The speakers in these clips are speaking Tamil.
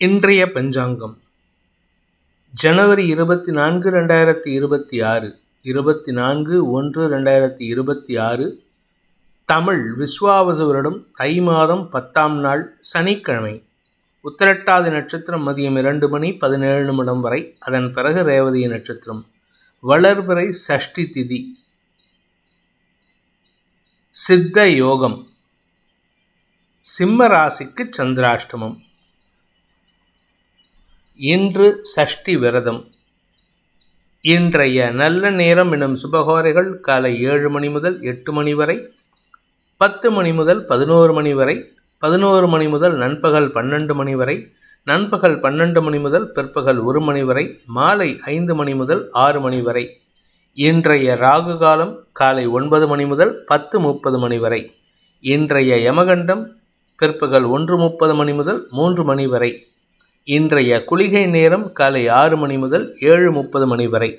இன்றைய பஞ்சாங்கம் ஜனவரி 24, 2026, 24/1/2026, தமிழ் விஸ்வாவசு வருடம் தை மாதம் 10ஆம் நாள் சனிக்கிழமை. உத்திரட்டாதி நட்சத்திரம் மதியம் 2:17 வரை, அதன் பிறகு ரேவதி நட்சத்திரம். வளர்பிறை சஷ்டி திதி. சித்த யோகம். சிம்ம ராசிக்கு சந்திராஷ்டமம். இன்று சஷ்டி விரதம். இன்றைய நல்ல நேரம் எனும் சுபகோரைகள் காலை 7 மணி முதல் 8 மணி வரை, 10 மணி முதல் 11 மணி வரை, 11 மணி முதல் நண்பகல் 12 மணி வரை, நண்பகல் 12 மணி முதல் பிற்பகல் 1 மணி வரை, மாலை 5 மணி முதல் 6 மணி வரை. இன்றைய ராகு காலம் காலை 9 மணி முதல் 10:30 மணி வரை. இன்றைய யமகண்டம் பிற்பகல் 1:30 மணி முதல் 3 மணி வரை. இன்றைய குளிகை நேரம் காலை 6 மணி முதல் 7:30 மணி வரை.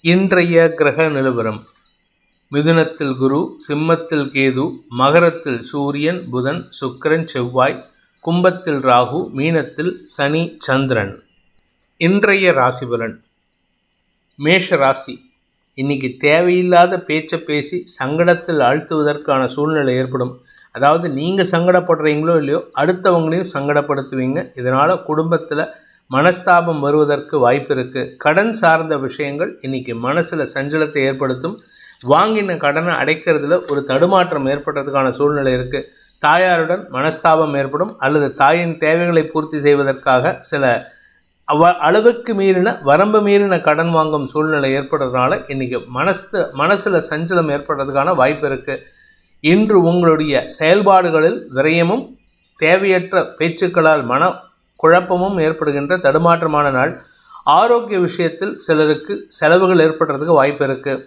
இன்றைய கிரக நிலவரம்: மிதுனத்தில் குரு, சிம்மத்தில் கேது, மகரத்தில் சூரியன், புதன், சுக்கிரன், செவ்வாய், கும்பத்தில் ராகு, மீனத்தில் சனி, சந்திரன். இன்றைய ராசிபலன்: மேஷ ராசி. இன்னைக்கு தேவையில்லாத பேச்சை பேசி சங்கடத்தில் ஆழ்த்துவதற்கான சூழ்நிலை ஏற்படும். அதாவது நீங்கள் சங்கடப்படுறீங்களோ இல்லையோ, அடுத்தவங்களையும் சங்கடப்படுத்துவீங்க. இதனால் குடும்பத்தில் மனஸ்தாபம் வருவதற்கு வாய்ப்பு இருக்குது. கடன் சார்ந்த விஷயங்கள் இன்றைக்கி மனசில் சஞ்சலத்தை ஏற்படுத்தும். வாங்கின கடனை அடைக்கிறதுல ஒரு தடுமாற்றம் ஏற்படுறதுக்கான சூழ்நிலை இருக்குது. தாயாருடன் மனஸ்தாபம் ஏற்படும், அல்லது தாயின் தேவைகளை பூர்த்தி செய்வதற்காக சில அளவுக்கு மீறின வரம்பு மீறின கடன் வாங்கும் சூழ்நிலை ஏற்படுறதுனால இன்றைக்கி மனசில் சஞ்சலம் ஏற்படுறதுக்கான வாய்ப்பு இருக்குது. இன்று உங்களுடைய செயல்பாடுகளில் விரயமும் தேவையற்ற பேச்சுக்களால் மன குழப்பமும் ஏற்படுகின்ற தடுமாற்றமான நாள். ஆரோக்கிய விஷயத்தில் சிலருக்கு செலவுகள் ஏற்படுறதுக்கு வாய்ப்பு இருக்குது.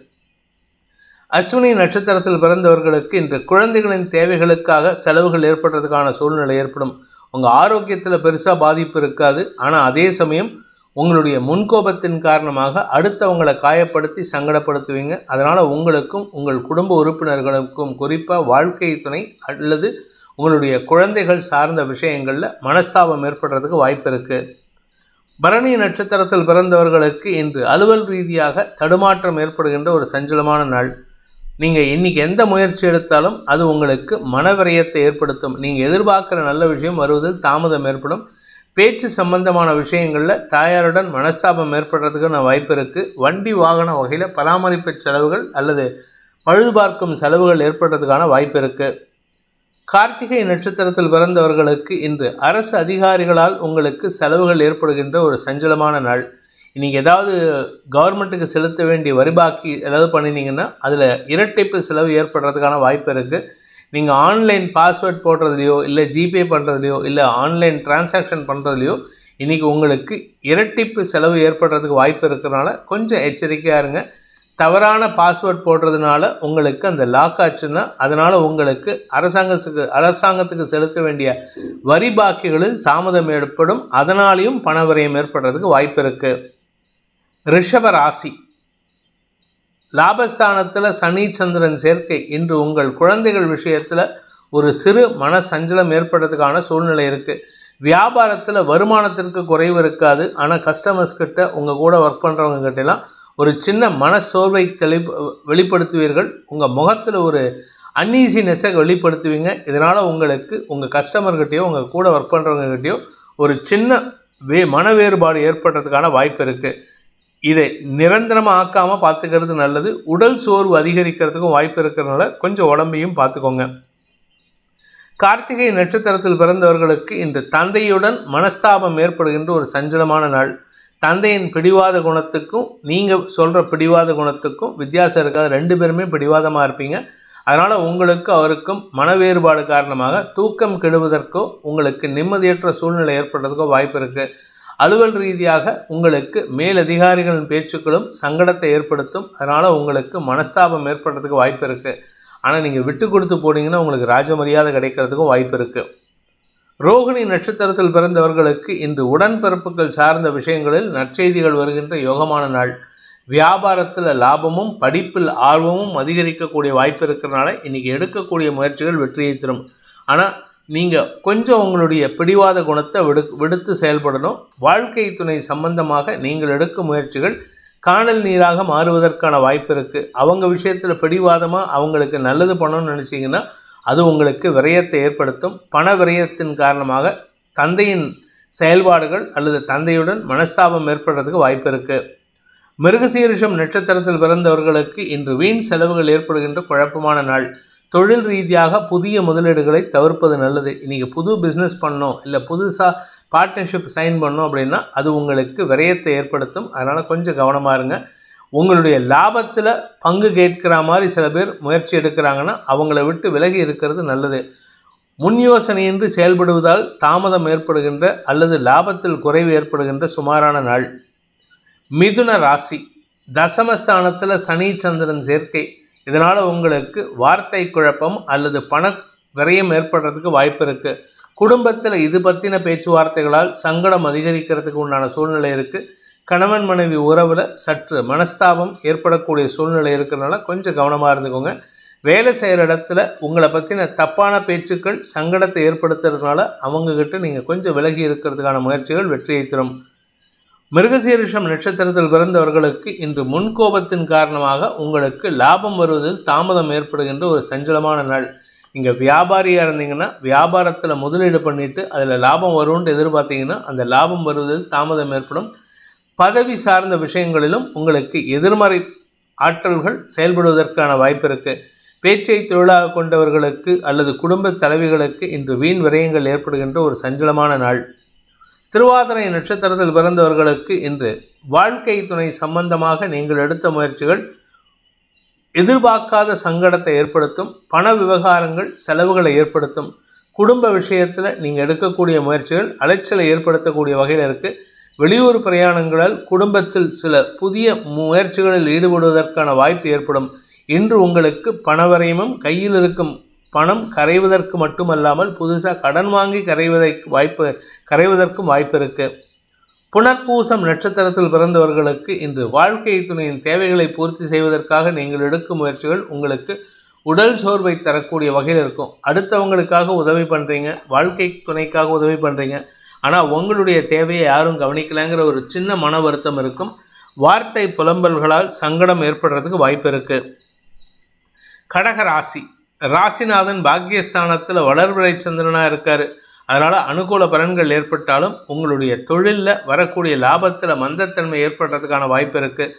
அஸ்வினி நட்சத்திரத்தில் பிறந்தவர்களுக்கு இன்று குழந்தைகளின் தேவைகளுக்காக செலவுகள் ஏற்படுறதுக்கான சூழ்நிலை ஏற்படும். உங்கள் ஆரோக்கியத்தில் பெருசாக பாதிப்பு இருக்காது. ஆனால் அதே சமயம் உங்களுடைய முன்கோபத்தின் காரணமாக அடுத்தவங்களை காயப்படுத்தி சங்கடப்படுத்துவீங்க. அதனால் உங்களுக்கும் உங்கள் குடும்ப உறுப்பினர்களுக்கும், குறிப்பாக வாழ்க்கை துணை அல்லது உங்களுடைய குழந்தைகள் சார்ந்த விஷயங்களில் மனஸ்தாபம் ஏற்படுறதுக்கு வாய்ப்பு இருக்குது. பரணி நட்சத்திரத்தில் பிறந்தவர்களுக்கு இன்று அலுவல் ரீதியாக தடுமாற்றம் ஏற்படுகின்ற ஒரு சஞ்சலமான நாள். நீங்கள் இன்றைக்கி எந்த முயற்சி எடுத்தாலும் அது உங்களுக்கு மனவிரயத்தை ஏற்படுத்தும். நீங்கள் எதிர்பார்க்குற நல்ல விஷயம் வருவதில் தாமதம் ஏற்படும். பேச்சு சம்பந்தமான விஷயங்களில் தாயாருடன் மனஸ்தாபம் ஏற்படுறதுக்கான வாய்ப்பு இருக்குது. வண்டி வாகன வகையில் பராமரிப்பு செலவுகள் அல்லது பழுதுபார்க்கும் செலவுகள் ஏற்படுறதுக்கான வாய்ப்பு இருக்குது. கார்த்திகை நட்சத்திரத்தில் பிறந்தவர்களுக்கு இன்று அரசு அதிகாரிகளால் உங்களுக்கு செலவுகள் ஏற்படுகின்ற ஒரு சஞ்சலமான நாள். இன்றைக்கி ஏதாவது கவர்மெண்ட்டுக்கு செலுத்த வேண்டிய வரி பாக்கி ஏதாவது பண்ணினீங்கன்னா அதில் இரட்டிப்பு செலவு ஏற்படுறதுக்கான வாய்ப்பு இருக்குது. நீங்கள் ஆன்லைன் பாஸ்வேர்ட் போடுறதுலையோ, இல்லை ஜிபே பண்ணுறதுலையோ, இல்லை ஆன்லைன் டிரான்சாக்ஷன் பண்ணுறதுலையோ இன்றைக்கி உங்களுக்கு இரட்டிப்பு செலவு ஏற்படுறதுக்கு வாய்ப்பு இருக்கிறதுனால கொஞ்சம் எச்சரிக்கையாக இருங்க. தவறான பாஸ்வேர்ட் போடுறதுனால உங்களுக்கு அந்த லாக் ஆச்சுன்னா அதனால் உங்களுக்கு அரசாங்கத்துக்கு செலுத்த வேண்டிய வரி பாக்கிகளில் தாமதம் ஏற்படும். அதனாலேயும் பண விரயம் ஏற்படுறதுக்கு வாய்ப்பு இருக்குது. ரிஷப ராசி. லாபஸ்தானத்தில் சனி சந்திரன் சேர்க்கை இன்று உங்கள் குழந்தைகள் விஷயத்தில் ஒரு சிறு மன சஞ்சலம் ஏற்படுறதுக்கான சூழ்நிலை இருக்குது. வியாபாரத்தில் வருமானத்திற்கு குறைவு இருக்காது. ஆனால் கஸ்டமர்ஸ் கிட்ட உங்கள் கூட ஒர்க் பண்ணுறவங்க கிட்டலாம் ஒரு சின்ன மன சோர்வை வெளிப்படுத்துவீர்கள். உங்கள் முகத்தில் ஒரு அன்ஈசினஸை வெளிப்படுத்துவீங்க. இதனால் உங்களுக்கு உங்கள் கஸ்டமர்கிட்டையோ உங்கள் கூட ஒர்க் பண்ணுறவங்ககிட்டையோ ஒரு சின்ன மன வேறுபாடு ஏற்படுறதுக்கான வாய்ப்பு இருக்குது. இதை நிரந்தரமாக ஆக்காமல் பார்த்துக்கிறது நல்லது. உடல் சோர்வு அதிகரிக்கிறதுக்கும் வாய்ப்பு இருக்கிறதுனால கொஞ்சம் உடம்பையும் பார்த்துக்கோங்க. கார்த்திகை நட்சத்திரத்தில் பிறந்தவர்களுக்கு இன்று தந்தையுடன் மனஸ்தாபம் ஏற்படுகின்ற ஒரு சஞ்சலமான நாள். தந்தையின் பிடிவாத குணத்துக்கும் நீங்கள் சொல்கிற பிடிவாத குணத்துக்கும் வித்தியாசம் இருக்காது. 2 பேருமே பிடிவாதமாக இருப்பீங்க. அதனால் உங்களுக்கு அவருக்கும் மன வேறுபாடு காரணமாக தூக்கம் கெடுவதற்கோ உங்களுக்கு நிம்மதியற்ற சூழ்நிலை ஏற்படுறதுக்கோ வாய்ப்பு இருக்குது. அலுவல் ரீதியாக உங்களுக்கு மேலதிகாரிகளின் பேச்சுக்களும் சங்கடத்தை ஏற்படுத்தும். அதனால் உங்களுக்கு மனஸ்தாபம் ஏற்படுறதுக்கு வாய்ப்பு இருக்குது. ஆனால் நீங்கள் விட்டு கொடுத்து போனீங்கன்னா உங்களுக்கு ராஜமரியாதை கிடைக்கிறதுக்கும் வாய்ப்பு இருக்குது. ரோகிணி நட்சத்திரத்தில் பிறந்தவர்களுக்கு இன்று உடன்பிறப்புகள் சார்ந்த விஷயங்களில் நற்செய்திகள் வருகின்ற யோகமான நாள். வியாபாரத்தில் லாபமும் படிப்பில் ஆர்வமும் அதிகரிக்கக்கூடிய வாய்ப்பு இருக்கிறதுனால இன்றைக்கி எடுக்கக்கூடிய முயற்சிகள் வெற்றியை தரும். ஆனால் நீங்கள் கொஞ்சம் உங்களுடைய பிடிவாத குணத்தை விடுத்து செயல்படணும். வாழ்க்கை துணை சம்பந்தமாக நீங்கள் எடுக்கும் முயற்சிகள் காணல் நீராக மாறுவதற்கான வாய்ப்பு இருக்குது. அவங்க விஷயத்தில் பிடிவாதமாக அவங்களுக்கு நல்லது பண்ணணும்னு நினச்சிங்கன்னா அது உங்களுக்கு விரயத்தை ஏற்படுத்தும். பண விரயத்தின் காரணமாக தந்தையின் செயல்பாடுகள் அல்லது தந்தையுடன் மனஸ்தாபம் ஏற்படுறதுக்கு வாய்ப்பு இருக்குது. மிருகசீரிஷம் நட்சத்திரத்தில் பிறந்தவர்களுக்கு இன்று வீண் செலவுகள் ஏற்படுகின்ற குழப்பமான நாள். தொழில் ரீதியாக புதிய முதலீடுகளை தவிர்ப்பது நல்லது. இன்றைக்கி புது பிஸ்னஸ் பண்ணோம் இல்லை புதுசாக பார்ட்னர்ஷிப் சைன் பண்ணோம் அப்படின்னா அது உங்களுக்கு விரயத்தை ஏற்படுத்தும். அதனால் கொஞ்சம் கவனமாக இருங்க. உங்களுடைய லாபத்தில் பங்கு கேட்கிற மாதிரி சில பேர் முயற்சி எடுக்கிறாங்கன்னா அவங்கள விட்டு விலகி இருக்கிறது நல்லது. முன் யோசனையின்றி செயல்படுவதால் தாமதம் ஏற்படுகின்ற அல்லது லாபத்தில் குறைவு ஏற்படுகின்ற சுமாரான நாள். மிதுன ராசி, தசமஸ்தானத்தில் சனி சந்திரன் சேர்க்கை. இதனால் உங்களுக்கு வார்த்தை குழப்பம் அல்லது பண விரயம் ஏற்படுறதுக்கு வாய்ப்பு இருக்குது. குடும்பத்தில் இது பற்றின பேச்சுவார்த்தைகளால் சங்கடம் அதிகரிக்கிறதுக்கு உண்டான சூழ்நிலை இருக்குது. கணவன் மனைவி உறவில் சற்று மனஸ்தாபம் ஏற்படக்கூடிய சூழ்நிலை இருக்கிறதுனால கொஞ்சம் கவனமாக இருந்துக்கோங்க. வேலை செய்கிற இடத்துல உங்களை பற்றின தப்பான பேச்சுக்கள் சங்கடத்தை ஏற்படுத்துறதுனால அவங்கக்கிட்ட நீங்கள் கொஞ்சம் விலகி இருக்கிறதுக்கான முயற்சிகள் வெற்றியை தரும். மிருகசீரிஷம் நட்சத்திரத்தில் பிறந்தவர்களுக்கு இன்று முன்கோபத்தின் காரணமாக உங்களுக்கு லாபம் வருவதில் தாமதம் ஏற்படுகின்ற ஒரு சஞ்சலமான நாள். நீங்கள் வியாபாரியாக இருந்தீங்கன்னா வியாபாரத்தில் முதலீடு பண்ணிவிட்டு அதில் லாபம் வரும்னு எதிர்பார்த்தீங்கன்னா அந்த லாபம் வருவதில் தாமதம் ஏற்படும். பதவி சார்ந்த விஷயங்களிலும் உங்களுக்கு எதிர்மறை ஆற்றல்கள் செயல்படுவதற்கான வாய்ப்பு இருக்குது. பேச்சை தொழிலாக கொண்டவர்களுக்கு அல்லது குடும்ப தலைவிகளுக்கு இன்று வீண் விரயங்கள் ஏற்படுகின்ற ஒரு சஞ்சலமான நாள். திருவாதிரை நட்சத்திரத்தில் பிறந்தவர்களுக்கு இன்று வாழ்க்கை துணை சம்பந்தமாக நீங்கள் எடுத்த முயற்சிகள் எதிர்பார்க்காத சங்கடத்தை ஏற்படுத்தும். பண விவகாரங்கள் செலவுகளை ஏற்படுத்தும். குடும்ப விஷயத்தில் நீங்கள் எடுக்கக்கூடிய முயற்சிகள் அலைச்சலை ஏற்படுத்தக்கூடிய வகையில் இருக்குது. வெளியூர் பிரயாணங்களால் குடும்பத்தில் சில புதிய முயற்சிகளில் ஈடுபடுவதற்கான வாய்ப்பு ஏற்படும். இன்று உங்களுக்கு பணவரையமும் கையில் இருக்கும் பணம் கரைவதற்கு மட்டுமல்லாமல் புதுசாக கடன் வாங்கி கரைவதற்கும் வாய்ப்பு இருக்குது. புனர்பூசம் நட்சத்திரத்தில் பிறந்தவர்களுக்கு இன்று வாழ்க்கை துணையின் தேவைகளை பூர்த்தி செய்வதற்காக நீங்கள் எடுக்கும் முயற்சிகள் உங்களுக்கு உடல் சோர்வை தரக்கூடிய வகையில் இருக்கும். அடுத்தவங்களுக்காக உதவி பண்ணுறீங்க, வாழ்க்கை துணைக்காக உதவி பண்ணுறீங்க, ஆனால் உங்களுடைய தேவையை யாரும் கவனிக்கலைங்கிற ஒரு சின்ன மன வருத்தம் இருக்கும். வார்த்தை புலம்பல்களால் சங்கடம் ஏற்படுறதுக்கு வாய்ப்பு இருக்குது. கடக ராசி, ராசிநாதன் பாக்கியஸ்தானத்தில் வளர்பிறை சந்திரனாக இருக்கார். அதனால் அனுகூல பலன்கள் ஏற்பட்டாலும் உங்களுடைய தொழிலில் வரக்கூடிய லாபத்தில் மந்தத்தன்மை ஏற்படுறதுக்கான வாய்ப்பு இருக்குது.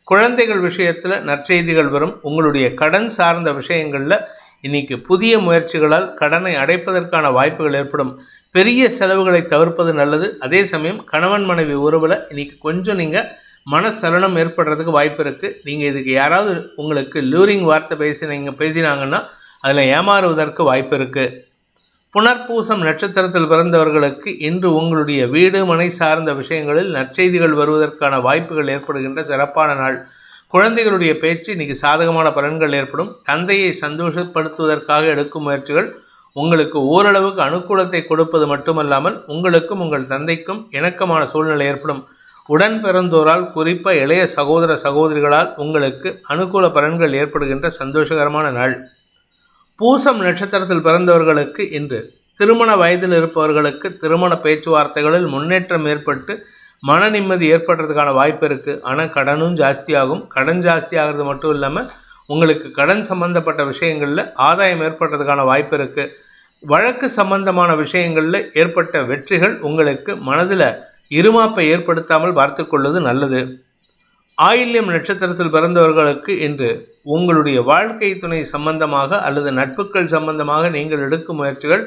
குழந்தைகள் விஷயத்தில் நற்செய்திகள் வரும். உங்களுடைய கடன் சார்ந்த விஷயங்களில் இன்றைக்கி புதிய முயற்சிகளால் கடனை அடைப்பதற்கான வாய்ப்புகள் ஏற்படும். பெரிய செலவுகளை தவிர்ப்பது நல்லது. அதே சமயம் கணவன் மனைவி உறவில் இன்றைக்கி கொஞ்சம் நீங்கள் மனசலனம் ஏற்படுறதுக்கு வாய்ப்பு இருக்குது. நீங்கள் இதுக்கு யாராவது உங்களுக்கு லூரிங் வார்த்தை பேசினாங்கன்னா அதில் ஏமாறுவதற்கு வாய்ப்பு இருக்குது. புனர்பூசம் நட்சத்திரத்தில் பிறந்தவர்களுக்கு இன்று உங்களுடைய வீடு மனை சார்ந்த விஷயங்களில் நற்செய்திகள் வருவதற்கான வாய்ப்புகள் ஏற்படுகின்ற சிறப்பான நாள். குழந்தைகளுடைய பேச்சு இன்றைக்கி சாதகமான பலன்கள் ஏற்படும். தந்தையை சந்தோஷப்படுத்துவதற்காக எடுக்கும் முயற்சிகள் உங்களுக்கு ஓரளவுக்கு அனுகூலத்தை கொடுப்பது மட்டுமல்லாமல் உங்களுக்கும் உங்கள் தந்தைக்கும் இணக்கமான சூழ்நிலை ஏற்படும். உடன் பிறந்தோரால் குறிப்பாக இளைய சகோதர சகோதரிகளால் உங்களுக்கு அனுகூல பலன்கள் ஏற்படுகின்ற சந்தோஷகரமான நாள். பூசம் நட்சத்திரத்தில் பிறந்தவர்களுக்கு இன்று திருமண வயதில் இருப்பவர்களுக்கு திருமண பேச்சுவார்த்தைகளில் முன்னேற்றம் ஏற்பட்டு மன நிம்மதி ஏற்படுறதுக்கான வாய்ப்பு இருக்குது. ஆனால் கடனும் ஜாஸ்தியாகும். கடன் ஜாஸ்தி ஆகிறது மட்டும் இல்லாமல் உங்களுக்கு கடன் சம்பந்தப்பட்ட விஷயங்களில் ஆதாயம் ஏற்படுறதுக்கான வாய்ப்பு இருக்குது. வழக்கு சம்பந்தமான விஷயங்களில் ஏற்பட்ட வெற்றிகள் உங்களுக்கு மனதில் இருமாப்பை ஏற்படுத்தாமல் பார்த்து கொள்வது நல்லது. ஆயில்யம் நட்சத்திரத்தில் பிறந்தவர்களுக்கு இன்று உங்களுடைய வாழ்க்கை துணை சம்பந்தமாக அல்லது நட்புகள் சம்பந்தமாக நீங்கள் எடுக்கும் முயற்சிகள்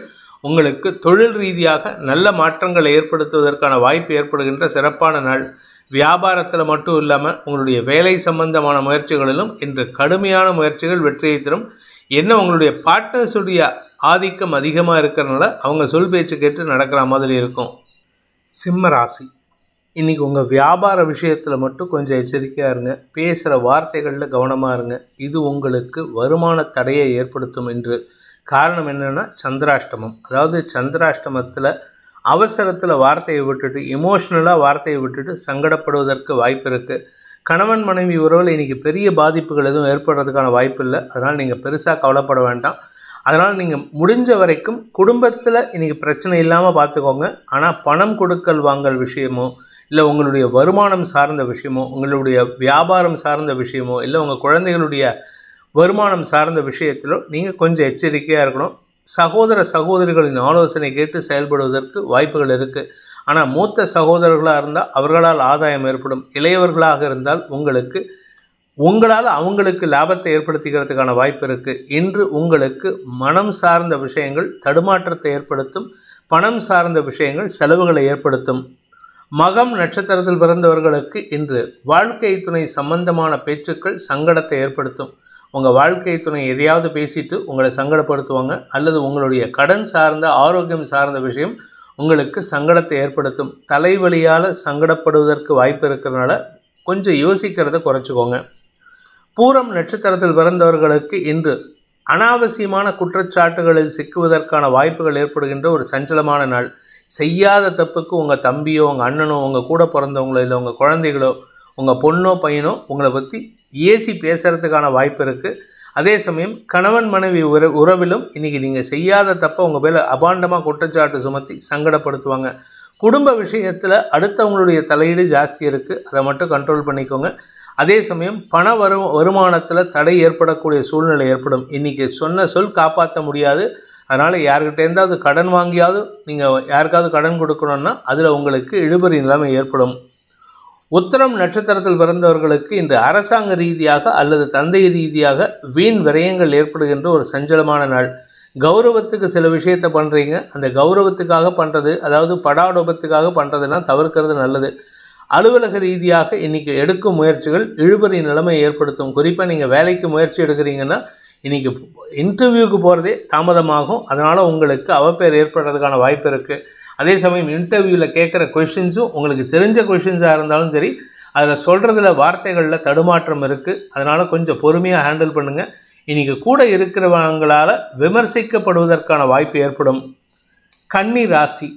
உங்களுக்கு தொழில் ரீதியாக நல்ல மாற்றங்களை ஏற்படுத்துவதற்கான வாய்ப்பு ஏற்படுகின்ற சிறப்பான நாள். வியாபாரத்தில் மட்டும் இல்லாமல் உங்களுடைய வேலை சம்பந்தமான முயற்சிகளிலும் இன்று கடுமையான முயற்சிகள் வெற்றியை தரும். உங்களுடைய பார்ட்னர்ஸுடைய ஆதிக்கம் அதிகமாக இருக்கிறதுனால அவங்க சொல் பேச்சு கேட்டு நடக்கிற மாதிரி இருக்கும். சிம்ம ராசி, இன்றைக்கி உங்கள் வியாபார விஷயத்தில் மட்டும் கொஞ்சம் எச்சரிக்கையாக இருங்க. பேசுகிற வார்த்தைகளில் கவனமாக இருங்க. இது உங்களுக்கு வருமான தடையை ஏற்படுத்தும் என்று. காரணம் என்னென்னா சந்திராஷ்டமம். அதாவது சந்திராஷ்டமத்தில் அவசரத்தில் வார்த்தையை விட்டுட்டு எமோஷ்னலாக வார்த்தையை விட்டுட்டு சங்கடப்படுவதற்கு வாய்ப்பு இருக்குது. கணவன் மனைவி உறவில் இன்றைக்கி பெரிய பாதிப்புகள் எதுவும் ஏற்படுறதுக்கான வாய்ப்பு இல்லை. அதனால் நீங்கள் பெருசாக கவலைப்பட வேண்டாம். அதனால் நீங்கள் முடிஞ்ச வரைக்கும் குடும்பத்தில் இன்றைக்கி பிரச்சனை இல்லாமல் பார்த்துக்கோங்க. ஆனால் பணம் கொடுக்கல் வாங்கல் விஷயமோ, இல்லை உங்களுடைய வருமானம் சார்ந்த விஷயமோ, உங்களுடைய வியாபாரம் சார்ந்த விஷயமோ, இல்லை உங்கள் குழந்தைகளுடைய வருமானம் சார்ந்த விஷயத்திலோ நீங்கள் கொஞ்சம் எச்சரிக்கையாக இருக்கணும். சகோதர சகோதரிகளின் ஆலோசனை கேட்டு செயல்படுவதற்கு வாய்ப்புகள் இருக்குது. ஆனால் மூத்த சகோதரர்களாக இருந்தால் அவர்களால் ஆதாயம் ஏற்படும். இளையவர்களாக இருந்தால் உங்களால் அவங்களுக்கு லாபத்தை ஏற்படுத்திக்கிறதுக்கான வாய்ப்பு இருக்குது. இன்று உங்களுக்கு மனம் சார்ந்த விஷயங்கள் தடுமாற்றத்தை ஏற்படுத்தும். பணம் சார்ந்த விஷயங்கள் செலவுகளை ஏற்படுத்தும். மகம் நட்சத்திரத்தில் பிறந்தவர்களுக்கு இன்று வாழ்க்கை துணை சம்பந்தமான பேச்சுக்கள் சங்கடத்தை ஏற்படுத்தும். உங்கள் வாழ்க்கை துணை எதையாவது பேசிட்டு உங்களை சங்கடப்படுத்துவாங்க, அல்லது உங்களுடைய கடன் சார்ந்த ஆரோக்கியம் சார்ந்த விஷயம் உங்களுக்கு சங்கடத்தை ஏற்படுத்தும். தலைவலியால் சங்கடப்படுவதற்கு வாய்ப்பு இருக்கிறதுனால கொஞ்சம் யோசிக்கிறத குறைச்சிக்கோங்க. பூரம் நட்சத்திரத்தில் பிறந்தவர்களுக்கு இன்று அனாவசியமான குற்றச்சாட்டுகளில் சிக்குவதற்கான வாய்ப்புகள் ஏற்படுகின்ற ஒரு சஞ்சலமான நாள். செய்யாத தப்புக்கு உங்கள் தம்பியோ, உங்கள் அண்ணனோ, உங்கள் கூட பிறந்தவங்களோ, இல்லை உங்கள் குழந்தைகளோ, உங்கள் பொண்ணோ பையனோ உங்களை பற்றி ஏசி பேசுகிறதுக்கான வாய்ப்பு இருக்குது. அதே சமயம் கணவன் மனைவி உறவிலும் இன்றைக்கி நீங்கள் செய்யாத தப்பை உங்கள் மேலே அபாண்டமாக குற்றச்சாட்டு சுமத்தி சங்கடப்படுத்துவாங்க. குடும்ப விஷயத்தில் அடுத்தவங்களுடைய தலையீடு ஜாஸ்தி இருக்குது, அதை மட்டும் கண்ட்ரோல் பண்ணிக்கோங்க. அதே சமயம் பண வருமானத்தில் தடை ஏற்படக்கூடிய சூழ்நிலை ஏற்படும். இன்றைக்கி சொன்ன சொல் காப்பாற்ற முடியாது. அதனால் யார்கிட்டேருந்தாவது கடன் வாங்கியாவது நீங்கள் யாருக்காவது கடன் கொடுக்கணுன்னா அதில் உங்களுக்கு இழுபறி நிலைமை ஏற்படும். உத்திரம் நட்சத்திரத்தில் பிறந்தவர்களுக்கு இன்று அரசாங்க ரீதியாக அல்லது தந்தை ரீதியாக வீண் விரயங்கள் ஏற்படுகின்ற ஒரு சஞ்சலமான நாள். கௌரவத்துக்கு சில விஷயத்தை பண்ணுறீங்க, அந்த கௌரவத்துக்காக பண்ணுறது, அதாவது படாடோபத்துக்காக பண்ணுறதுலாம் தவிர்க்கிறது நல்லது. அலுவலக ரீதியாக இன்றைக்கி எடுக்கும் முயற்சிகள் இழுபறி நிலைமை ஏற்படுத்தும். குறிப்பாக நீங்கள் வேலைக்கு முயற்சி எடுக்கிறீங்கன்னா இன்றைக்கி இன்டர்வியூக்கு போகிறதே தாமதமாகும். அதனால் உங்களுக்கு அவப்பேர் ஏற்படுறதுக்கான வாய்ப்பு இருக்குது. அதே சமயம் இன்டர்வியூவில் கேட்குற கொஷின்ஸும் உங்களுக்கு தெரிஞ்ச கொஷின்ஸாக இருந்தாலும் சரி, அதில் சொல்கிறதுல வார்த்தைகளில் தடுமாற்றம் இருக்குது. அதனால் கொஞ்சம் பொறுமையாக ஹேண்டில் பண்ணுங்கள். இன்றைக்கி கூட இருக்கிறவங்களால் விமர்சிக்கப்படுவதற்கான வாய்ப்பு ஏற்படும். கன்னி ராசி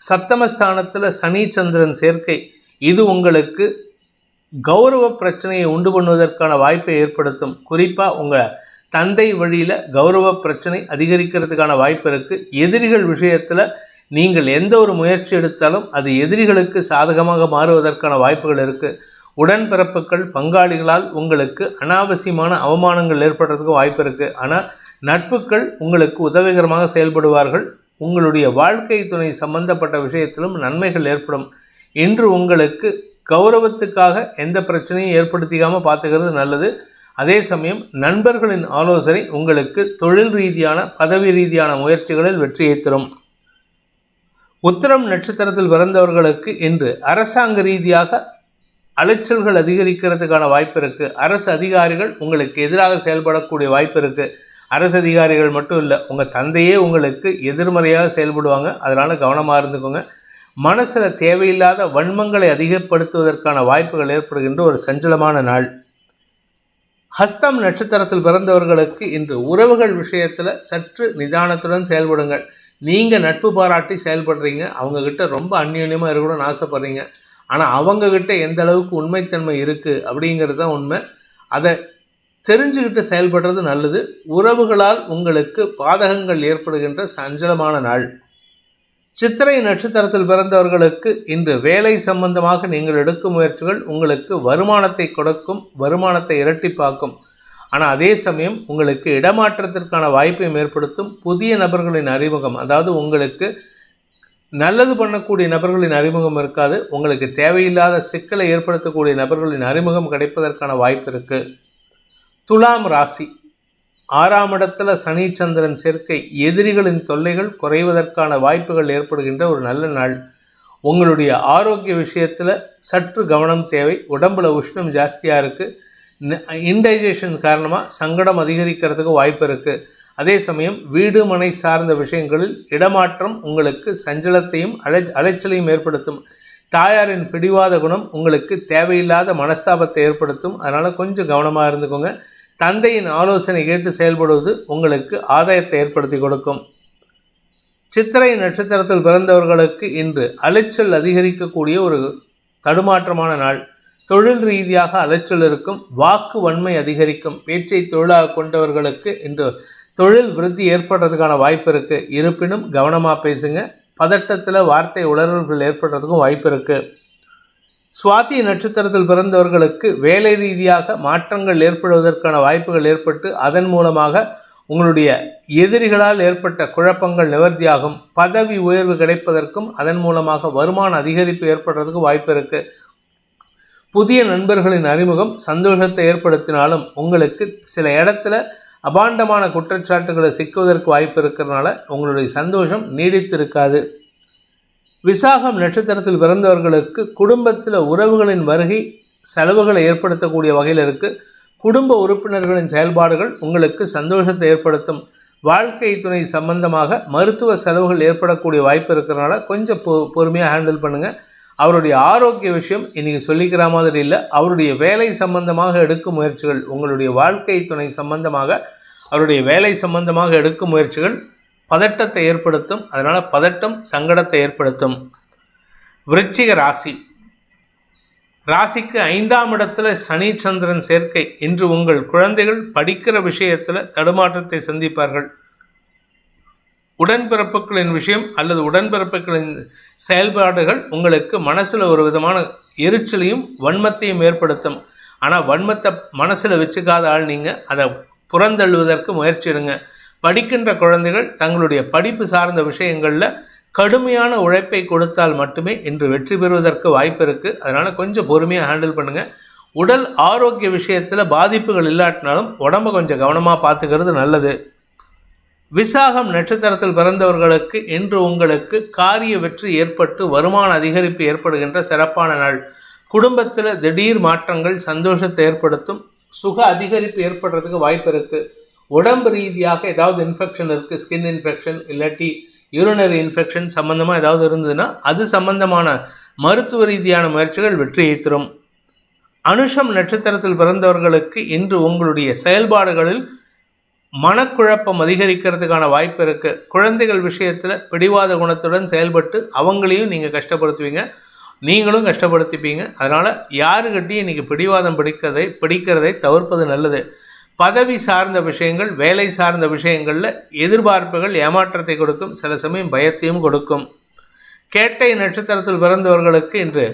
சப்தமஸ்தானத்தில் சனி சந்திரன் சேர்க்கை, இது உங்களுக்கு கௌரவ பிரச்சனையை உண்டு பண்ணுவதற்கான வாய்ப்பை ஏற்படுத்தும். குறிப்பாக உங்கள் தந்தை வழியில் கௌரவ பிரச்சனை அதிகரிக்கிறதுக்கான வாய்ப்பு இருக்குது. எதிரிகள் விஷயத்தில் நீங்கள் எந்த ஒரு முயற்சி எடுத்தாலும் அது எதிரிகளுக்கு சாதகமாக மாறுவதற்கான வாய்ப்புகள் இருக்குது. உடன்பிறப்புகள் பங்காளிகளால் உங்களுக்கு அனாவசியமான அவமானங்கள் ஏற்படுறதுக்கு வாய்ப்பு இருக்குது. ஆனால் நட்புகள் உங்களுக்கு உதவிகரமாக செயல்படுவார்கள். உங்களுடைய வாழ்க்கை துணை சம்பந்தப்பட்ட விஷயத்திலும் நன்மைகள் ஏற்படும். இன்று உங்களுக்கு கௌரவத்துக்காக எந்த பிரச்சனையும் ஏற்படுத்திக்காமல் பார்த்துக்கிறது நல்லது. அதே சமயம் நண்பர்களின் ஆலோசனை உங்களுக்கு தொழில் ரீதியான பதவி ரீதியான முயற்சிகளில் வெற்றியை தரும். உத்திரம் நட்சத்திரத்தில் பிறந்தவர்களுக்கு இன்று அரசாங்க ரீதியாக அலைச்சல்கள் அதிகரிக்கிறதுக்கான வாய்ப்பு இருக்குது. அரசு அதிகாரிகள் உங்களுக்கு எதிராக செயல்படக்கூடிய வாய்ப்பு இருக்குது. அரசு அதிகாரிகள் மட்டும் இல்லை, உங்கள் தந்தையே உங்களுக்கு எதிர்மறையாக செயல்படுவாங்க. அதனால் கவனமாக இருந்துக்கோங்க. மனசில் தேவையில்லாத வன்மங்களை அதிகப்படுத்துவதற்கான வாய்ப்புகள் ஏற்படுகின்ற ஒரு சஞ்சலமான நாள். ஹஸ்தம் நட்சத்திரத்தில் பிறந்தவர்களுக்கு இன்று உறவுகள் விஷயத்தில் சற்று நிதானத்துடன் செயல்படுங்கள். நீங்கள் நட்பு பாராட்டி செயல்படுறீங்க, அவங்கக்கிட்ட ரொம்ப அந்யோன்யமாக இருக்கணும்னு ஆசைப்படுறீங்க. ஆனால் அவங்கக்கிட்ட எந்த அளவுக்கு உண்மைத்தன்மை இருக்குது அப்படிங்கிறது தான் உண்மை. அதை தெரிஞ்சுக்கிட்டு செயல்படுறது நல்லது. உறவுகளால் உங்களுக்கு பாதகங்கள் ஏற்படுகின்ற சஞ்சலமான நாள். சித்திரை நட்சத்திரத்தில் பிறந்தவர்களுக்கு இன்று வேலை சம்பந்தமாக நீங்கள் எடுக்கும் முயற்சிகள் உங்களுக்கு வருமானத்தை கொடுக்கும், வருமானத்தை இரட்டிப்பாக்கும். ஆனால் அதே சமயம் உங்களுக்கு இடமாற்றத்திற்கான வாய்ப்பையும் ஏற்படுத்தும். புதிய நபர்களின் அறிமுகம், அதாவது உங்களுக்கு நல்லது பண்ணக்கூடிய நபர்களின் அறிமுகம் இருக்காது, உங்களுக்கு தேவையில்லாத சிக்கலை ஏற்படுத்தக்கூடிய நபர்களின் அறிமுகம் கிடைப்பதற்கான வாய்ப்பு இருக்குது. துலாம் ராசி 6ஆம் இடத்துல சனி சந்திரன் சேர்க்கை, எதிரிகளின் தொல்லைகள் குறைவதற்கான வாய்ப்புகள் ஏற்படுகின்ற ஒரு நல்ல நாள். உங்களுடைய ஆரோக்கிய விஷயத்தில் சற்று கவனம் தேவை. உடம்புல உஷ்ணம் ஜாஸ்தியாக இருக்குது. இன்டைஜஷன் காரணமாக சங்கடம் அதிகரிக்கிறதுக்கு வாய்ப்பு இருக்குது. அதே சமயம் வீடு மனை சார்ந்த விஷயங்களில் இடமாற்றம் உங்களுக்கு சஞ்சலத்தையும் அலைச்சலையும் ஏற்படுத்தும். தாயாரின் பிடிவாத குணம் உங்களுக்கு தேவையில்லாத மனஸ்தாபத்தை ஏற்படுத்தும். அதனால் கொஞ்சம் கவனமாக இருந்துக்கோங்க. தந்தையின் ஆலோசனை கேட்டு செயல்படுவது உங்களுக்கு ஆதாயத்தை ஏற்படுத்தி கொடுக்கும். சித்திரை நட்சத்திரத்தில் பிறந்தவர்களுக்கு இன்று அலைச்சல் அதிகரிக்கக்கூடிய ஒரு தடுமாற்றமான நாள். தொழில் ரீதியாக அலைச்சல் இருக்கும். வாக்கு வன்மை அதிகரிக்கும். பேச்சை தொழிலாக கொண்டவர்களுக்கு இன்று தொழில் விருத்தி ஏற்படுறதுக்கான வாய்ப்பு இருக்குது. இருப்பினும் கவனமாக பேசுங்க. பதட்டத்தில் வார்த்தை உளறல்கள் ஏற்படுறதுக்கும் வாய்ப்பு இருக்குது. சுவாதி நட்சத்திரத்தில் பிறந்தவர்களுக்கு வேலை ரீதியாக மாற்றங்கள் ஏற்படுவதற்கான வாய்ப்புகள் ஏற்பட்டு அதன் மூலமாக உங்களுடைய எதிரிகளால் ஏற்பட்ட குழப்பங்கள் நிவர்த்தியாகும். பதவி உயர்வு கிடைப்பதற்கும் அதன் மூலமாக வருமான அதிகரிப்பு ஏற்படுறதுக்கும் வாய்ப்பு இருக்குது. புதிய நண்பர்களின் அறிமுகம் சந்தோஷத்தை ஏற்படுத்தினாலும் உங்களுக்கு சில இடத்துல அபாண்டமான குற்றச்சாட்டுகளை சிக்குவதற்கு வாய்ப்பு இருக்கிறதுனால உங்களுடைய சந்தோஷம் நீடித்து இருக்காது. விசாகம் நட்சத்திரத்தில் பிறந்தவர்களுக்கு குடும்பத்தில் உறவுகளின் வருகை செலவுகளை ஏற்படுத்தக்கூடிய வகையில் இருக்குது. குடும்ப உறுப்பினர்களின் செயல்பாடுகள் உங்களுக்கு சந்தோஷத்தை ஏற்படுத்தும். வாழ்க்கை துணை சம்பந்தமாக மருத்துவ செலவுகள் ஏற்படக்கூடிய வாய்ப்பு இருக்கிறதுனால கொஞ்சம் பொறுமையாக ஹேண்டில் பண்ணுங்கள். அவருடைய ஆரோக்கிய விஷயம் இன்றைக்கி சொல்லிக்கிற மாதிரி இல்லை. அவருடைய வேலை சம்பந்தமாக எடுக்கும் முயற்சிகள், உங்களுடைய வாழ்க்கை துணை சம்பந்தமாக அவருடைய வேலை சம்பந்தமாக எடுக்கும் முயற்சிகள் பதட்டத்தை ஏற்படுத்தும். அதனால் பதட்டம் சங்கடத்தை ஏற்படுத்தும். விருச்சிக ராசிக்கு 5ஆம் இடத்துல சனி சந்திரன் சேர்க்கை. இன்று உங்கள் குழந்தைகள் படிக்கிற விஷயத்தில் தடுமாற்றத்தை சந்திப்பார்கள். உடன்பிறப்புகளின் விஷயம் அல்லது உடன்பிறப்புகளின் செயல்பாடுகள் உங்களுக்கு மனசில் ஒரு விதமான எரிச்சலையும் வன்மத்தையும் ஏற்படுத்தும். ஆனால் வன்மத்தை மனசில் வச்சுக்காத ஆள் நீங்கள் அதை புறந்தள்ளுவதற்கு முயற்சிடுங்க. படிக்கின்ற குழந்தைகள் தங்களுடைய படிப்பு சார்ந்த விஷயங்களில் கடுமையான உழைப்பை கொடுத்தால் மட்டுமே இன்று வெற்றி பெறுவதற்கு வாய்ப்பு இருக்குது. அதனால் கொஞ்சம் பொறுமையாக ஹேண்டில் பண்ணுங்கள். உடல் ஆரோக்கிய விஷயத்தில் பாதிப்புகள் இல்லாட்டினாலும் உடம்பை கொஞ்சம் கவனமாக பார்த்துக்கிறது நல்லது. விசாகம் நட்சத்திரத்தில் பிறந்தவர்களுக்கு இன்று உங்களுக்கு காரிய வெற்றி ஏற்பட்டு வருமான அதிகரிப்பு ஏற்படுகின்ற சிறப்பான நாள். குடும்பத்தில் திடீர் மாற்றங்கள் சந்தோஷத்தை ஏற்படுத்தும். சுக அதிகரிப்பு ஏற்படுறதுக்கு வாய்ப்பு இருக்குது. உடம்பு ரீதியாக ஏதாவது இன்ஃபெக்ஷன் இருக்குது, ஸ்கின் இன்ஃபெக்ஷன் இல்லாட்டி யூரினரி இன்ஃபெக்ஷன் சம்பந்தமாக ஏதாவது இருந்ததுன்னா அது சம்பந்தமான மருத்துவ ரீதியான முயற்சிகள் வெற்றியை தரும். அனுஷம் நட்சத்திரத்தில் பிறந்தவர்களுக்கு இன்று உங்களுடைய செயல்பாடுகளில் மனக்குழப்பம் அதிகரிக்கிறதுக்கான வாய்ப்பு இருக்குது. குழந்தைகள் விஷயத்தில் பிடிவாத குணத்துடன் செயல்பட்டு அவங்களையும் நீங்கள் கஷ்டப்படுத்துவீங்க, நீங்களும் கஷ்டப்படுத்திப்பீங்க. அதனால் யாருக்கிட்டையும் இன்றைக்கி பிடிவாதம் பிடிக்கிறதை தவிர்ப்பது நல்லது. பதவி சார்ந்த விஷயங்கள், வேலை சார்ந்த விஷயங்களில் எதிர்பார்ப்புகள் ஏமாற்றத்தை கொடுக்கும், சில சமயம் பயத்தையும் கொடுக்கும். கேட்டை நட்சத்திரத்தில் பிறந்தவர்களுக்கு இன்று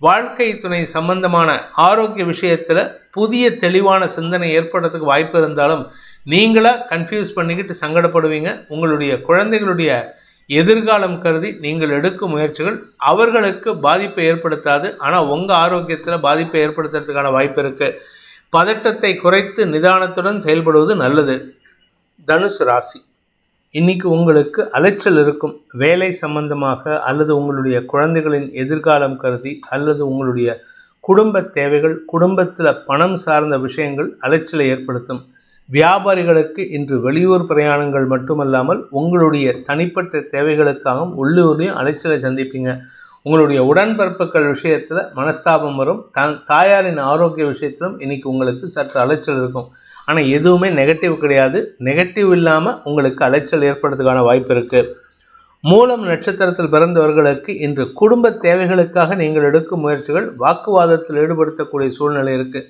வாழ்க்கை துணை சம்பந்தமான ஆரோக்கிய விஷயத்தில் புதிய தெளிவான சிந்தனை ஏற்படுறதுக்கு வாய்ப்பு இருந்தாலும் நீங்களாக கன்ஃபியூஸ் பண்ணிக்கிட்டு சங்கடப்படுவீங்க. உங்களுடைய குழந்தைகளுடைய எதிர்காலம் கருதி நீங்கள் எடுக்கும் முயற்சிகள் அவர்களுக்கு பாதிப்பை ஏற்படுத்தாது, ஆனால் உங்கள் ஆரோக்கியத்தில் பாதிப்பை ஏற்படுத்துறதுக்கான வாய்ப்பு இருக்குது. பதட்டத்தை குறைத்து நிதானத்துடன் செயல்படுவது நல்லது. தனுசு ராசி, இன்றைக்கி உங்களுக்கு அலைச்சல் இருக்கும். வேலை சம்பந்தமாக அல்லது உங்களுடைய குழந்தைகளின் எதிர்காலம் கருதி அல்லது உங்களுடைய குடும்ப தேவைகள், குடும்பத்தில் பணம் சார்ந்த விஷயங்கள் அலைச்சலை ஏற்படுத்தும். வியாபாரிகளுக்கு இன்று வெளியூர் பிரயாணங்கள் மட்டுமல்லாமல் உங்களுடைய தனிப்பட்ட தேவைகளுக்காகவும் உள்ளூர்லேயும் அலைச்சலை சந்திப்பீங்க. உங்களுடைய உடன்பிறப்புகள் விஷயத்தில் மனஸ்தாபம் வரும். தாயாரின் ஆரோக்கிய விஷயத்திலும் இன்றைக்கி உங்களுக்கு சற்று அலைச்சல் இருக்கும். ஆனால் எதுவுமே நெகட்டிவ் கிடையாது. நெகட்டிவ் இல்லாமல் உங்களுக்கு அலைச்சல் ஏற்படுறதுக்கான வாய்ப்பு இருக்குது. மூலம் நட்சத்திரத்தில் பிறந்தவர்களுக்கு இன்று குடும்ப தேவைகளுக்காக நீங்கள் எடுக்கும் முயற்சிகள் வாக்குவாதத்தில் ஈடுபடுத்தக்கூடிய சூழ்நிலை இருக்குது.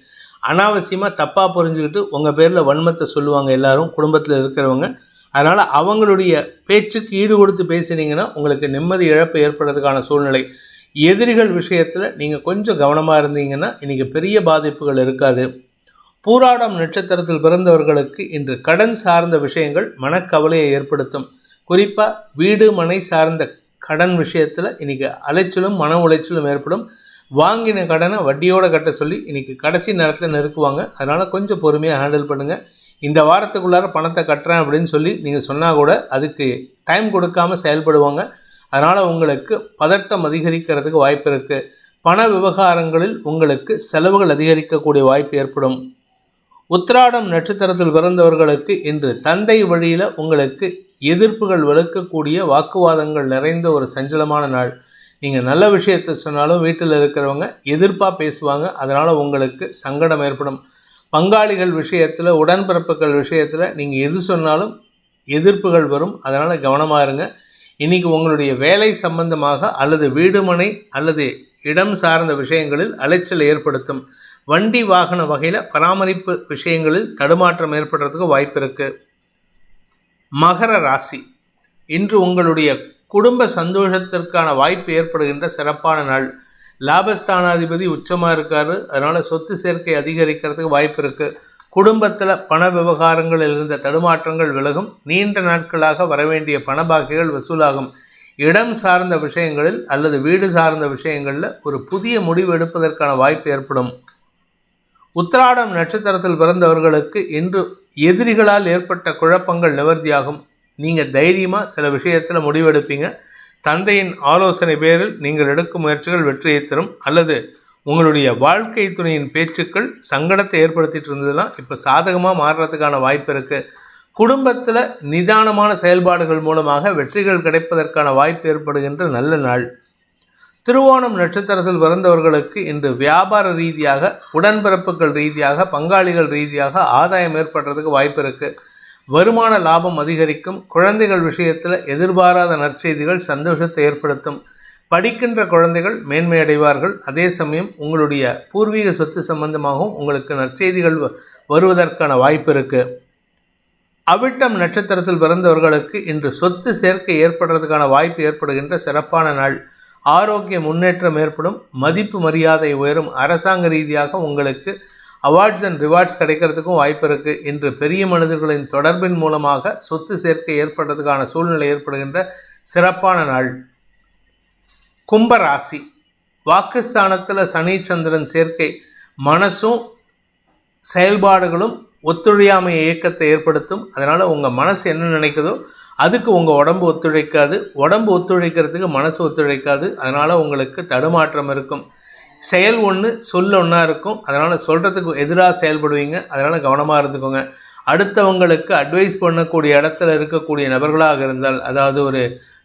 அனாவசியமாக தப்பாக புரிஞ்சுக்கிட்டு உங்கள் பேரில் வன்மத்தை சொல்லுவாங்க எல்லாரும் குடும்பத்தில் இருக்கிறவங்க. அதனால் அவங்களுடைய பேச்சுக்கு ஈடு கொடுத்து பேசினீங்கன்னா உங்களுக்கு நிம்மதி இழப்பு ஏற்படுறதுக்கான சூழ்நிலை. எதிரிகள் விஷயத்தில் நீங்கள் கொஞ்சம் கவனமாக இருந்தீங்கன்னா இன்றைக்கி பெரிய பாதிப்புகள் இருக்காது. பூராடம் நட்சத்திரத்தில் பிறந்தவர்களுக்கு இன்று கடன் சார்ந்த விஷயங்கள் மனக்கவலையை ஏற்படுத்தும். குறிப்பாக வீடு மனை சார்ந்த கடன் விஷயத்தில் இன்றைக்கி அலைச்சலும் மன உளைச்சலும் ஏற்படும். வாங்கின கடனை வட்டியோடு கட்ட சொல்லி இன்றைக்கி கடைசி நேரத்தில் நெருக்குவாங்க. அதனால் கொஞ்சம் பொறுமையாக ஹேண்டில் பண்ணுங்கள். இந்த வாரத்துக்குள்ளார பணத்தை கட்டுறேன் அப்படின்னு சொல்லி நீங்கள் சொன்னால் கூட அதுக்கு டைம் கொடுக்காமல் செயல்படுவாங்க. அதனால் உங்களுக்கு பதட்டம் அதிகரிக்கிறதுக்கு வாய்ப்பு இருக்குது. பண விவகாரங்களில் உங்களுக்கு செலவுகள் அதிகரிக்கக்கூடிய வாய்ப்பு ஏற்படும். உத்திராடம் நட்சத்திரத்தில் பிறந்தவர்களுக்கு இன்று தந்தை வழியில் உங்களுக்கு எதிர்ப்புகள் வலுக்கக்கூடிய வாக்குவாதங்கள் நிறைந்த ஒரு சஞ்சலமான நாள். நீங்கள் நல்ல விஷயத்தை சொன்னாலும் வீட்டில் இருக்கிறவங்க எதிர்ப்பாக பேசுவாங்க. அதனால் உங்களுக்கு சங்கடம் ஏற்படும். பங்காளிகள் விஷயத்தில், உடன்பிறப்புகள் விஷயத்தில் நீங்கள் எது சொன்னாலும் எதிர்ப்புகள் வரும். அதனால் கவனமாக இருங்க. இன்றைக்கி உங்களுடைய வேலை சம்பந்தமாக அல்லது வீடுமனை அல்லது இடம் சார்ந்த விஷயங்களில் அலைச்சல் ஏற்படுத்தும். வண்டி வாகன வகையில் பராமரிப்பு விஷயங்களில் தடுமாற்றம் ஏற்படுறதுக்கு வாய்ப்பு இருக்குது. மகர ராசி, இன்று உங்களுடைய குடும்ப சந்தோஷத்திற்கான வாய்ப்பு ஏற்படுகின்ற சிறப்பான நாள். லாபஸ்தானாதிபதி உச்சமாக இருக்காரு, அதனால் சொத்து சேர்க்கை அதிகரிக்கிறதுக்கு வாய்ப்பு இருக்குது. குடும்பத்தில் பண விவகாரங்களில் இருந்த தடுமாற்றங்கள் விலகும். நீண்ட நாட்களாக வரவேண்டிய பண பாக்கிகள் வசூலாகும். இடம் சார்ந்த விஷயங்களில் அல்லது வீடு சார்ந்த விஷயங்களில் ஒரு புதிய முடிவு எடுப்பதற்கான வாய்ப்பு ஏற்படும். உத்திராடம் நட்சத்திரத்தில் பிறந்தவர்களுக்கு இன்று எதிரிகளால் ஏற்பட்ட குழப்பங்கள் நிவர்த்தியாகும். நீங்கள் தைரியமாக சில விஷயத்தில் முடிவெடுப்பீங்க. தந்தையின் ஆலோசனை பேரில் நீங்கள் எடுக்கும் முயற்சிகள் வெற்றியை தரும். அல்லது உங்களுடைய வாழ்க்கை துணையின் பேச்சுக்கள் சங்கடத்தை ஏற்படுத்திட்டு இருந்ததுன்னா இப்போ சாதகமாக மாறுறதுக்கான வாய்ப்பு இருக்குது. குடும்பத்தில் நிதானமான செயல்பாடுகள் மூலமாக வெற்றிகள் கிடைப்பதற்கான வாய்ப்பு ஏற்படுகின்ற நல்ல நாள். திருவோணம் நட்சத்திரத்தில் பிறந்தவர்களுக்கு இன்று வியாபார ரீதியாக, உடன்பிறப்புகள் ரீதியாக, பங்காளிகள் ரீதியாக ஆதாயம் ஏற்படுறதுக்கு வாய்ப்பு இருக்குது. வருமான லாபம் அதிகரிக்கும். குழந்தைகள் விஷயத்தில் எதிர்பாராத நற்செய்திகள் சந்தோஷத்தை ஏற்படுத்தும். படிக்கின்ற குழந்தைகள் மேன்மையடைவார்கள். அதே சமயம் உங்களுடைய பூர்வீக சொத்து சம்பந்தமாகவும் உங்களுக்கு நற்செய்திகள் வருவதற்கான வாய்ப்பு இருக்குது. அவிட்டம் நட்சத்திரத்தில் பிறந்தவர்களுக்கு இன்று சொத்து சேர்க்கை ஏற்படுறதுக்கான வாய்ப்பு ஏற்படுகின்ற சிறப்பான நாள். ஆரோக்கிய முன்னேற்றம் ஏற்படும். மதிப்பு மரியாதை உயரும். அரசாங்க ரீதியாக உங்களுக்கு அவார்ட்ஸ் அண்ட் ரிவார்ட்ஸ் கிடைக்கிறதுக்கும் வாய்ப்பு இருக்குது. இன்று பெரிய மனிதர்களின் தொடர்பின் மூலமாக சொத்து சேர்க்கை ஏற்படுறதுக்கான சூழ்நிலை ஏற்படுகின்ற சிறப்பான நாள். கும்பராசி, வாக்குஸ்தானத்தில் சனி சந்திரன் சேர்க்கை மனசும் செயல்பாடுகளும் ஒத்துழையாமை இயக்கத்தை ஏற்படுத்தும். அதனால் உங்கள் மனசு என்ன நினைக்குதோ அதுக்கு உங்கள் உடம்பு ஒத்துழைக்காது. உடம்பு ஒத்துழைக்கிறதுக்கு மனசு ஒத்துழைக்காது. அதனால் உங்களுக்கு தடுமாற்றம் இருக்கும். செயல் ஒன்று சொல் ஒன்றா இருக்கும். அதனால் சொல்கிறதுக்கு எதிராக செயல்படுவீங்க. அதனால் கவனமாக இருந்துக்கோங்க. அடுத்தவங்களுக்கு அட்வைஸ் பண்ணக்கூடிய இடத்துல இருக்கக்கூடிய நபர்களாக இருந்தால், அதாவது ஒரு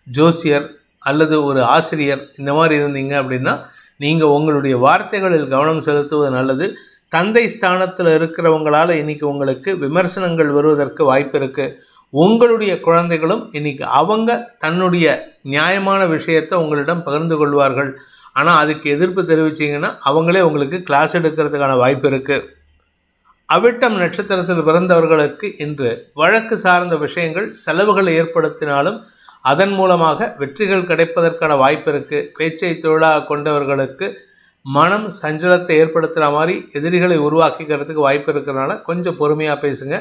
ஜோசியர் அல்லது ஒரு ஆசிரியர், இந்த மாதிரி இருந்தீங்க அப்படின்னா நீங்கள் உங்களுடைய வார்த்தைகளில் கவனம் செலுத்துவது நல்லது. தந்தை ஸ்தானத்தில் இருக்கிறவங்களால் இன்றைக்கி உங்களுக்கு விமர்சனங்கள் வருவதற்கு வாய்ப்பு இருக்குது. உங்களுடைய குழந்தைகளும் இன்றைக்கி அவங்க தன்னுடைய நியாயமான விஷயத்தை உங்களிடம் பகிர்ந்து கொள்வார்கள். ஆனால் அதுக்கு எதிர்ப்பு தெரிவிச்சிங்கன்னா அவங்களே உங்களுக்கு கிளாஸ் எடுக்கிறதுக்கான வாய்ப்பு இருக்குது. அவிட்டம் நட்சத்திரத்தில் பிறந்தவர்களுக்கு இன்று வழக்கு சார்ந்த விஷயங்கள் செலவுகளை ஏற்படுத்தினாலும் அதன் மூலமாக வெற்றிகள் கிடைப்பதற்கான வாய்ப்பு இருக்குது. பேச்சை தொழிலாக கொண்டவர்களுக்கு மனம் சஞ்சலத்தை ஏற்படுத்துகிற மாதிரி எதிரிகளை உருவாக்கிக்கிறதுக்கு வாய்ப்பு இருக்கிறதுனால கொஞ்சம் பொறுமையாக பேசுங்க.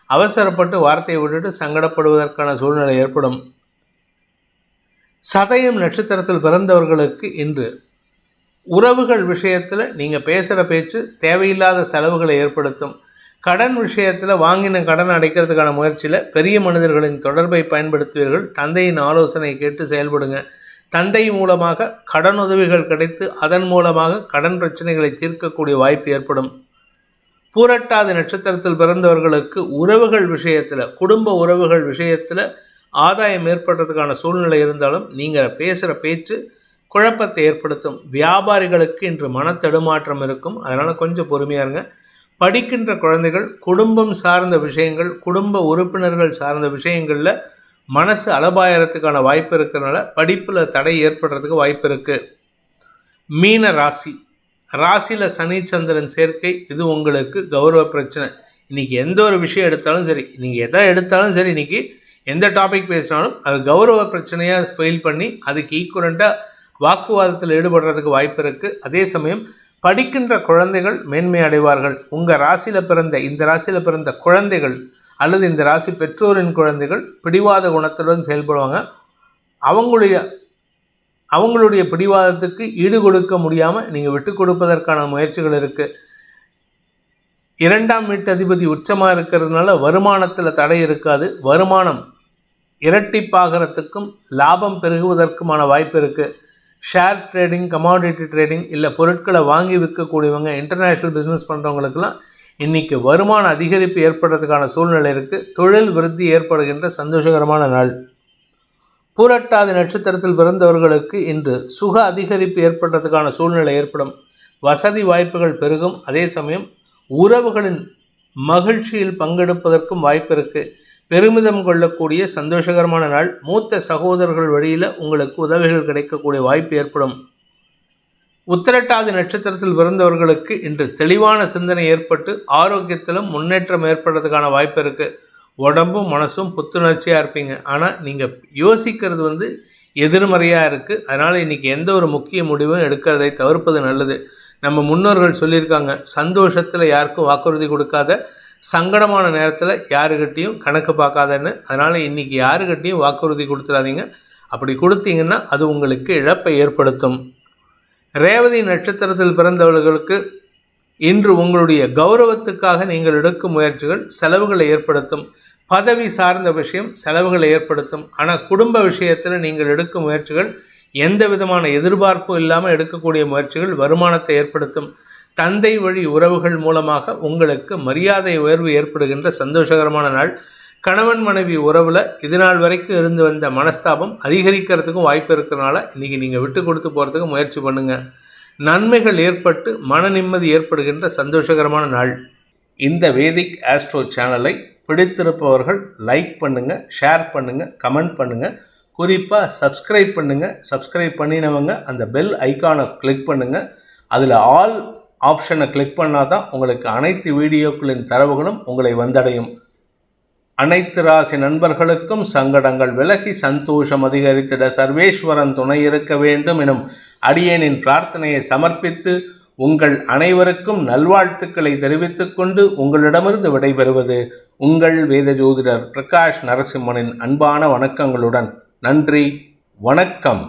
அவசரப்பட்டு வார்த்தையை விட்டுட்டு சங்கடப்படுவதற்கான சூழ்நிலை ஏற்படும். சதயம் நட்சத்திரத்தில் பிறந்தவர்களுக்கு இன்று உறவுகள் விஷயத்தில் நீங்கள் பேசுகிற பேச்சு தேவையில்லாத செலவுகளை ஏற்படுத்தும். கடன் விஷயத்தில் வாங்கின கடன் அடைக்கிறதுக்கான முயற்சியில் பெரிய மனிதர்களின் தொடர்பை பயன்படுத்துவீர்கள். தந்தையின் ஆலோசனை கேட்டு செயல்படுங்க. தந்தை மூலமாக கடன் உதவிகள் கிடைத்து அதன் மூலமாக கடன் பிரச்சனைகளை தீர்க்கக்கூடிய வாய்ப்பு ஏற்படும். பூரட்டாதி நட்சத்திரத்தில் பிறந்தவர்களுக்கு உறவுகள் விஷயத்தில், குடும்ப உறவுகள் விஷயத்தில் ஆதாயம் ஏற்படுறதுக்கான சூழ்நிலை இருந்தாலும் நீங்கள் பேசுகிற பேச்சு குழப்பத்தை ஏற்படுத்தும். வியாபாரிகளுக்கு இன்று மனத்தடுமாற்றம் இருக்கும். அதனால் கொஞ்சம் பொறுமையாக இருங்க. படிக்கின்ற குழந்தைகள் குடும்பம் சார்ந்த விஷயங்கள், குடும்ப உறுப்பினர்கள் சார்ந்த விஷயங்களில் மனசு அலபாயறதுக்கான வாய்ப்பு இருக்கிறதுனால படிப்பில் தடை ஏற்படுறதுக்கு வாய்ப்பு இருக்குது. மீன ராசி, ராசியில் சனி சந்திரன் சேர்க்கை, இது உங்களுக்கு கௌரவ பிரச்சனை. இன்றைக்கி எந்த ஒரு விஷயம் எடுத்தாலும் சரி, நீங்கள் எதை எடுத்தாலும் சரி, இன்றைக்கி எந்த டாபிக் பேசினாலும் அது கௌரவ பிரச்சனையாக ஃபெயில் பண்ணி அதுக்கு ஈக்குவலண்ட்டாக வாக்குவாதத்தில் ஈடுபடுறதுக்கு வாய்ப்பு இருக்குது. அதே சமயம் படிக்கின்ற குழந்தைகள் மேன்மை அடைவார்கள். உங்கள் ராசியில் பிறந்த, இந்த ராசியில் பிறந்த குழந்தைகள் அல்லது இந்த ராசி பெற்றோரின் குழந்தைகள் பிடிவாத குணத்துடன் செயல்படுவாங்க. அவங்களுடைய பிடிவாதத்துக்கு ஈடு கொடுக்க முடியாமல் நீங்கள் விட்டு கொடுப்பதற்கான முயற்சிகள் இருக்குது. 2ஆம் வீட்டு அதிபதி உச்சமாக இருக்கிறதுனால வருமானத்தில் தடை இருக்காது. வருமானம் இரட்டிப்பாகிறதுக்கும் லாபம் பெருகுவதற்குமான வாய்ப்பு இருக்குது. ஷேர் ட்ரேடிங், கமாடிட்டி ட்ரேடிங், இல்லை பொருட்களை வாங்கி விற்கக்கூடியவங்க, இன்டர்நேஷ்னல் பிஸ்னஸ் பண்ணுறவங்களுக்கெல்லாம் இன்றைக்கி வருமான அதிகரிப்பு ஏற்படுறதுக்கான சூழ்நிலை இருக்குது. தொழில் விருத்தி ஏற்படுகின்ற சந்தோஷகரமான நாள். பூரட்டாதி நட்சத்திரத்தில் பிறந்தவர்களுக்கு இன்று சுக அதிகரிப்பு ஏற்படுறதுக்கான சூழ்நிலை ஏற்படும். வசதி வாய்ப்புகள் பெருகும். அதே சமயம் உறவுகளின் மகிழ்ச்சியில் பங்கெடுப்பதற்கும் வாய்ப்பு இருக்குது. பெருமிதம் கொள்ளக்கூடிய சந்தோஷகரமான நாள். மூத்த சகோதரர்கள் வழியில் உங்களுக்கு உதவிகள் கிடைக்கக்கூடிய வாய்ப்பு ஏற்படும். உத்திரட்டாதி நட்சத்திரத்தில் பிறந்தவர்களுக்கு இன்று தெளிவான சிந்தனை ஏற்பட்டு ஆரோக்கியத்திலும் முன்னேற்றம் ஏற்படுறதுக்கான வாய்ப்பு இருக்குது. உடம்பும் மனசும் புத்துணர்ச்சியாக இருப்பீங்க. ஆனால் நீங்கள் யோசிக்கிறது எதிர்மறையாக இருக்குது. அதனால் இன்றைக்கி எந்த ஒரு முக்கிய முடிவும் எடுக்கிறதை தவிர்ப்பது நல்லது. நம்ம முன்னோர்கள் சொல்லியிருக்காங்க, சந்தோஷத்தில் யாருக்கும் வாக்குறுதி கொடுக்காத, சங்கடமான நேரத்தில் யாருக்கிட்டையும் கணக்கு பார்க்காதன்னு. அதனால் இன்றைக்கி யாருக்கிட்டையும் வாக்குறுதி கொடுத்துடாதீங்க. அப்படி கொடுத்தீங்கன்னா அது உங்களுக்கு இழப்பை ஏற்படுத்தும். ரேவதி நட்சத்திரத்தில் பிறந்தவர்களுக்கு இன்று உங்களுடைய கௌரவத்துக்காக நீங்கள் எடுக்கும் முயற்சிகள் செலவுகளை ஏற்படுத்தும். பதவி சார்ந்த விஷயம் செலவுகளை ஏற்படுத்தும். ஆனால் குடும்ப விஷயத்தில் நீங்கள் எடுக்கும் முயற்சிகள் எந்த விதமான எதிர்பார்ப்பும் இல்லாமல் எடுக்கக்கூடிய முயற்சிகள் வருமானத்தை ஏற்படுத்தும். தந்தை வழி உறவுகள் மூலமாக உங்களுக்கு மரியாதை உயர்வு ஏற்படுகின்ற சந்தோஷகரமான நாள். கணவன் மனைவி உறவில் இதுநாள் வரைக்கும் இருந்து வந்த மனஸ்தாபம் அதிகரிக்கிறதுக்கும் வாய்ப்பு இருக்கிறனால இன்றைக்கி நீங்கள் விட்டு கொடுத்து போகிறதுக்கு முயற்சி பண்ணுங்கள். நன்மைகள் ஏற்பட்டு மன நிம்மதி ஏற்படுகின்ற சந்தோஷகரமான நாள். இந்த வேதிக் ஆஸ்ட்ரோ சேனலை பிடித்திருப்பவர்கள் லைக் பண்ணுங்கள், ஷேர் பண்ணுங்கள், கமெண்ட் பண்ணுங்கள். குறிப்பாக சப்ஸ்கிரைப் பண்ணுங்கள். சப்ஸ்கிரைப் பண்ணினவங்க அந்த பெல் ஐக்கானை கிளிக் பண்ணுங்கள். அதில் ஆல் ஆப்ஷனை கிளிக் பண்ணால் தான் உங்களுக்கு அனைத்து வீடியோக்களின் தரவுகளும் உங்களை வந்தடையும். அனைத்து ராசி நண்பர்களுக்கும் சங்கடங்கள் விலகி சந்தோஷம் அதிகரித்திட சர்வேஸ்வரன் துணை இருக்க வேண்டும் எனும் அடியேனின் பிரார்த்தனையை சமர்ப்பித்து உங்கள் அனைவருக்கும் நல்வாழ்த்துக்களை தெரிவித்துக் கொண்டு உங்களிடமிருந்து விடைபெறுவது உங்கள் வேத ஜோதிடர் பிரகாஷ் நரசிம்மனின் அன்பான வணக்கங்களுடன். நன்றி, வணக்கம்.